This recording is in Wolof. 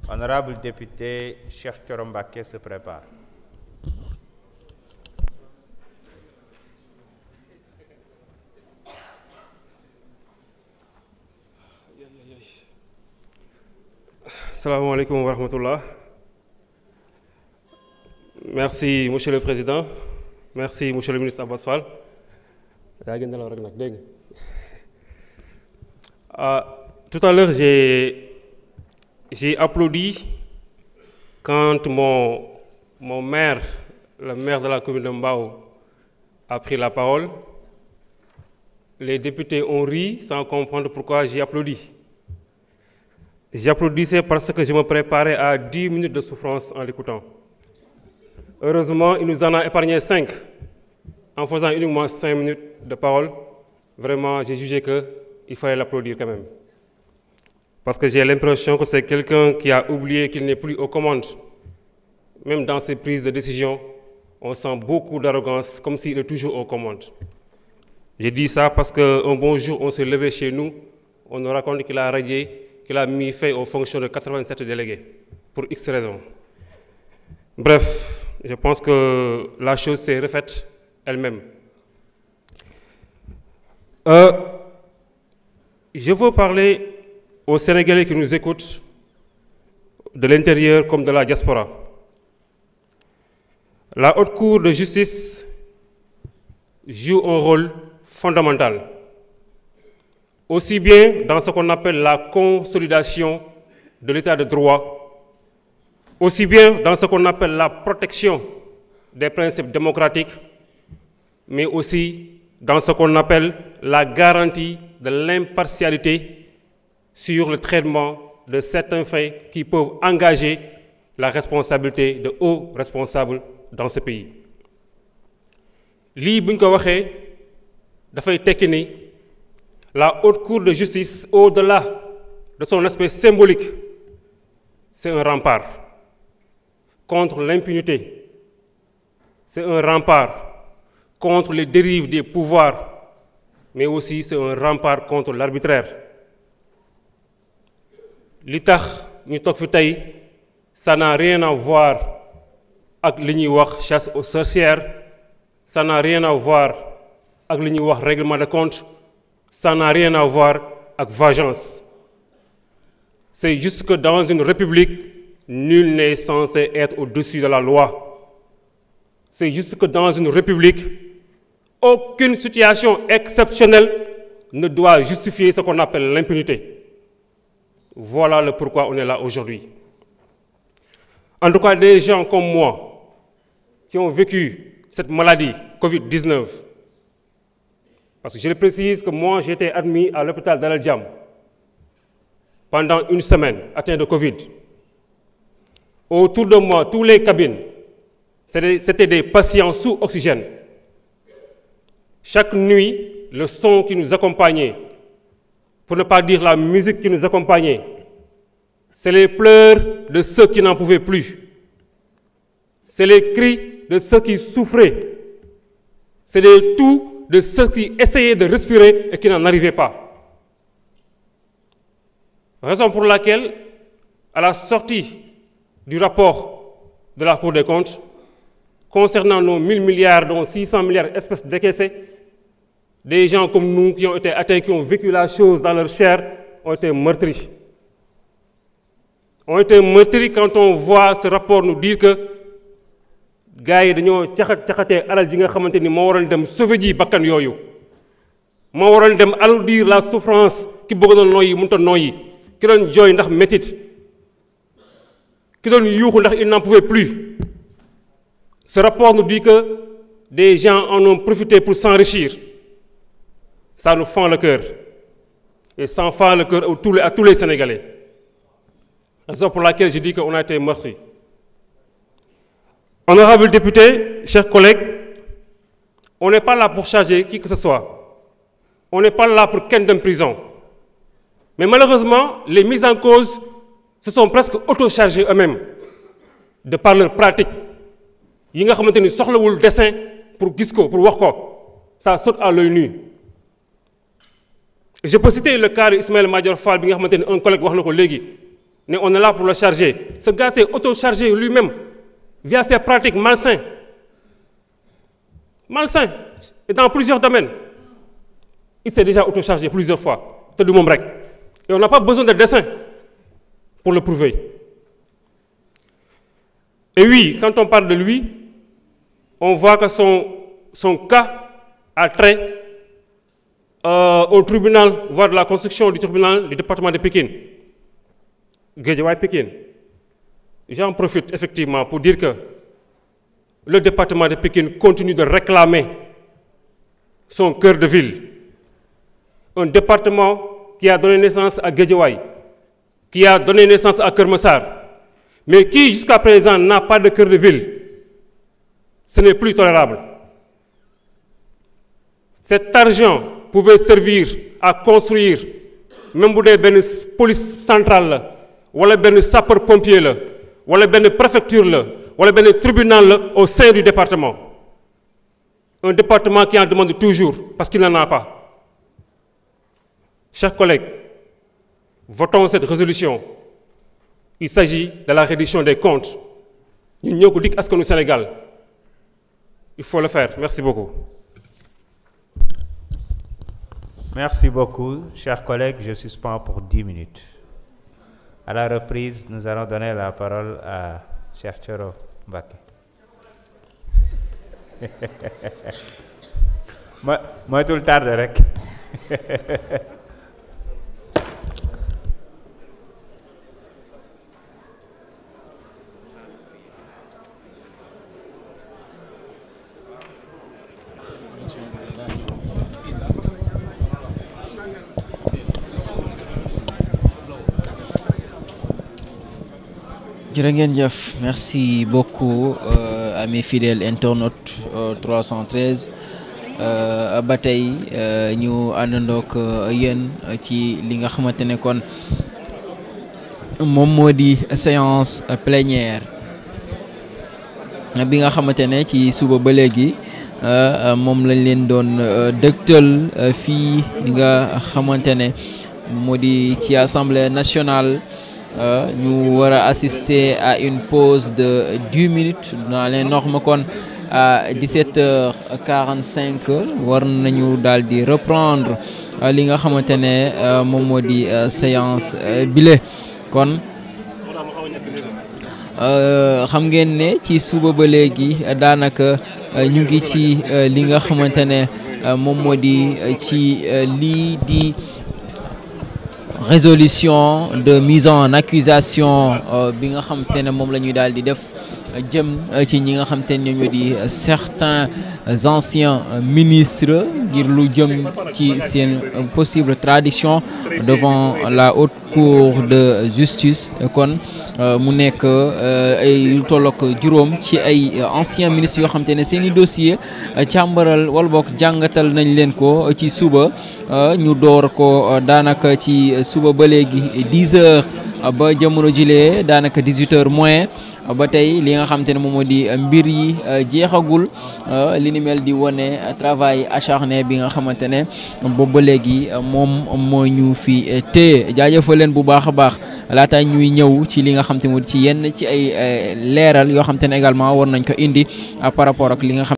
Honorable député Cheikh Thioro Mbacké se prépare. Assalamu alaikum wa rahmatullah. Merci, Monsieur le Président. Merci, Monsieur le ministre Abass Fall. Tout à l'heure, j'ai applaudi quand mon maire, le maire de la commune de Mbao, a pris la parole. Les députés ont ri sans comprendre pourquoi j'ai applaudi. J'applaudissais parce que je me préparais à 10 minutes de souffrance en l'écoutant. Heureusement, il nous en a épargné 5 en faisant uniquement 5 minutes de parole. Vraiment, j'ai jugé qu'il fallait l'applaudir quand même. Parce que j'ai l'impression que c'est quelqu'un qui a oublié qu'il n'est plus aux commandes. Même dans ses prises de décision, on sent beaucoup d'arrogance, comme s'il est toujours aux commandes. J'ai dit ça parce qu'un bon jour, on s'est levé chez nous, on nous raconte qu'il a radié, qu'il a mis fin aux fonctions de 87 délégués, pour X raisons. Bref, je pense que la chose s'est refaite elle-même. Je veux parler aux Sénégalais qui nous écoutent, de l'intérieur comme de la diaspora. La Haute Cour de justice joue un rôle fondamental, aussi bien dans ce qu'on appelle la consolidation de l'état de droit, aussi bien dans ce qu'on appelle la protection des principes démocratiques, mais aussi dans ce qu'on appelle la garantie de l'impartialité sur le traitement de certains faits qui peuvent engager la responsabilité de hauts responsables dans ce pays. Lii bu ñu ko waxee dafay tekki ni la Haute Cour de justice, au-delà de son aspect symbolique, c'est un rempart contre l'impunité. C'est un rempart contre les dérives des pouvoirs, mais aussi c'est un rempart contre l'arbitraire. Li tax ñu toog fi tey, ça n'a rien à voir ak li ñuy wax chasse aux sorcières, ça n'a rien à voir ak li ñuy wax règlement de compte, ça n'a rien à voir avec vengeance. C'est juste que dans une république, nul n'est censé être au-dessus de la loi. C'est juste que dans une république, aucune situation exceptionnelle ne doit justifier ce qu'on appelle l'impunité. Voilà le pourquoi on est là aujourd'hui. En tout cas, des gens comme moi, qui ont vécu cette maladie, Covid-19, parce que je le précise que moi, j'ai été admis à l'hôpital d'Al Djam pendant une semaine, atteint de Covid. Autour de moi, toutes les cabines, c'était des patients sous oxygène. Chaque nuit, le son qui nous accompagnait, pour ne pas dire la musique qui nous accompagnait, c'est les pleurs de ceux qui n'en pouvaient plus. C'est les cris de ceux qui souffraient. C'est les toux de ceux qui essayaient de respirer et qui n'en arrivaient pas. Raison pour laquelle, à la sortie du rapport de la Cour des comptes, concernant nos 1000 milliards, dont 600 milliards d'espèces décaissées, des gens comme nous qui ont été atteints, qui ont vécu la chose dans leur chair, ont été meurtris. Ont été meurtris quand on voit ce rapport nous dire que gars yi dañoo caxatee alal ji nga xamante ni moo waroon dem sauver ji bakkan yooyu moo waroon dem alourdir la souffrance ki bëgg na noyyi mënut a noyyi ki doon jooy ndax métit ki doon yuuxu ndax il n'en pouvait plus. Ce rapport nous dit que des gens en ont profité pour s'enrichir. Ça nous fend le cœur. Et ça fend le cœur à tous les Sénégalais. Raison pour laquelle je dis qu'on a été meurtris. Honorables députés, chers collègues, on n'est pas là pour charger qui que ce soit. On n'est pas là pour qu'un d'une prison. Mais malheureusement, les mises en cause se sont presque auto-chargés eux-mêmes, de par leur pratique. Yi nga xamante ni soxlawul dessin pour gis ko, pour wax ko, ça saute à l'œil nu. Je peux citer le cas d'Ismaël Madior Fall, bi nga xamante ni un collègue wax na ko léegi. mais on est là pour le charger. Ce gars s'est auto-chargé lui-même via ses pratiques malsaines. Malsains. Et dans plusieurs domaines. Il s'est déjà auto-chargé plusieurs fois. Et on n'a pas besoin de dessin pour le prouver. Et oui, quand on parle de lui, on voit que son cas a trait au tribunal, voire de la construction du tribunal du département de Pékin. Guédiawaye Pékin. J'en profite effectivement pour dire que le département de Pékin continue de réclamer son cœur de ville. Un département qui a donné naissance à Guédiawaye, qui a donné naissance à Keur Massar, mais qui jusqu'à présent n'a pas de cœur de ville. Ce n'est plus tolérable. Cet argent pouvait servir à construire même une police centrale, ou une sapeur-pompier, ou une préfecture, ou un tribunal au sein du département. Un département qui en demande toujours parce qu'il n'en a pas. Chers collègues, votons cette résolution. Il s'agit de la réduction des comptes. Nous sommes dit à ce que nous Sénégal. Il faut le faire. Merci beaucoup. Merci beaucoup, chers collègues. Je suspends pour 10 minutes. À la reprise, nous allons donner la parole à Cheikh Thioro Mbacké. Moi tout le temps rek. Jërëjëf, merci beaucoup à mes fidèles internautes 313 ba tey ñu àndandook yéen ci li nga xamante ne kon moom moo di séance plénière bi nga xamante ne ci suba ba léegi moom lañ leen doon dëgtal fii nga xamante ne moo di ci assemblée nationale. Nous allons assister à une pause de 10 minutes dans les normes kon à 17h45 war nañu daal di reprendre li nga xamante ne moom moo di séance bile kon xam ngeen ne ci suba ba léegi daanaka ñu ngi ci li nga xamante ne moom moo di ci lii di résolution de mise en accusation bi nga xamante ne moom la ñuy daal di def jëm ci ñi nga xamante ne ñoo di certains anciens ministres ngir lu jëm ci seen possible tradition devant la haute cour de justice kon mu nekk ay lu tollook juróom ci ay anciens ministres yoo xamante ne seen i dossier càmbaral wala boog jàngatal nañ leen ko ci suba ñu door ko daanaka ci suba ba léegi 10 heures ba jamono jilee daanaka 18 heures moins ba tey li nga xamante ne moom moo di mbir yi jeexagul li ni mel di wone travail acharné bi nga xamante ne boobu ba léegi moom moo ñu fi téye jaajëfal leen bu baax a baax laata ñuy ñëw ci li nga xamante ne ci yenn ci ay leeral yoo xamante ne également war nañ ko indi par rapport ak li nga xam